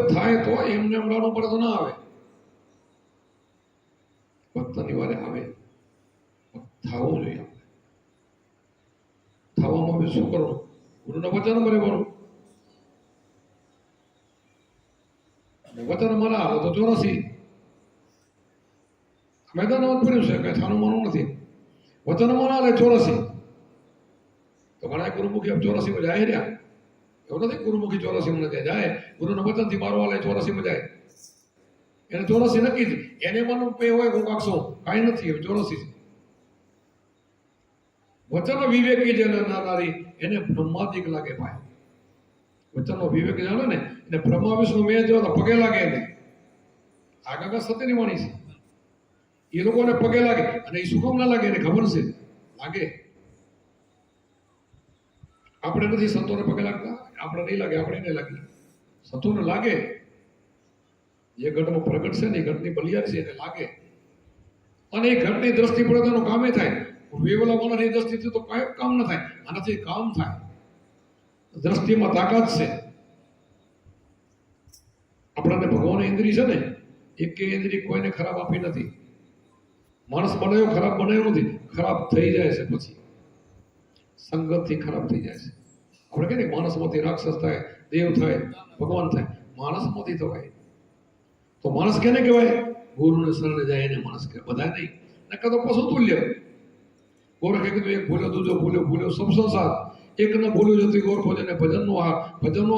થાય તો એમને હમણાં પર તો ના આવે, ભક્તની વારે આવે. થવું જોઈએ. થવામાં બી શું કરવું? ગુરુના વચન રહેવાનું. વચન મને હાલો તો 84. મેદાનમાં પડ્યું છે, કઈ થાનું માનું નથી. વચન મને હાલે 84. તો ઘણા ગુરુમુખી 84 માં જાય રહ્યા. એવું નથી ગુરુમુખી 84 માં જાય. ગુરુના વચન થી મારવા લે 84 માં જાય. એને 84 નક્કી જ. એને મન પે હોય હું કાકસો કાંઈ નથી 84. વચન વિવેકી જેને નાનારી એને બ્રહ્માદિક લાગે ભાઈ. વચનનો વિવેક જાણે ને એને બ્રહ્મા વિષ્ણુ મેં જો પગે લાગે એને આગળ સત્યની વાણી છે. એ લોકોને પગે લાગે અને એ સુખમ ના લાગે એને ખબર છે લાગે. આપણે નથી સંતોને પગે લાગતા, આપણે નહીં લાગે, આપણે નહીં લાગે. સંતોને લાગે. જે ઘટમાં પ્રગટ છે ને એ ઘટની બલિયાદ છે એને લાગે. અને એ ઘટની દ્રષ્ટિ પડે તો એનું કામે થાય. વેવલા વાળાની દ્રષ્ટિથી તો કઈ કામ ન થાય, આનાથી કામ થાય. દ્રષ્ટિમાં તાકાત છે. આપણને ભગવાન ઇન્દ્રિય છે ને, એક ઇન્દ્રિય કોઈને ખરાબ આપી નથી. માણસ બનાવ્યો ખરાબ બનાવ્યો નથી, ખરાબ થઈ જાય છે. પછી સંગતથી ખરાબ થઈ જાય છે. આપણે કહીએ માણસમાંથી રાક્ષસ થાય, દેવ થાય, ભગવાન થાય. માણસમાંથી થવાય તો માણસ કેને કહેવાય? ગુરુને શરણે જાય એને માણસ કહેવાય. બધા નહીં. નકર તો પશુ તુલ્ય. ગોરખે કીધું એક ભૂલ્યો, દૂજો ભૂલ્યો, ભૂલ્યો સબ સંસાર. એક ન ભૂલ્યું જતી ગોરખો જેને ભજનનો હાર. ભજનનો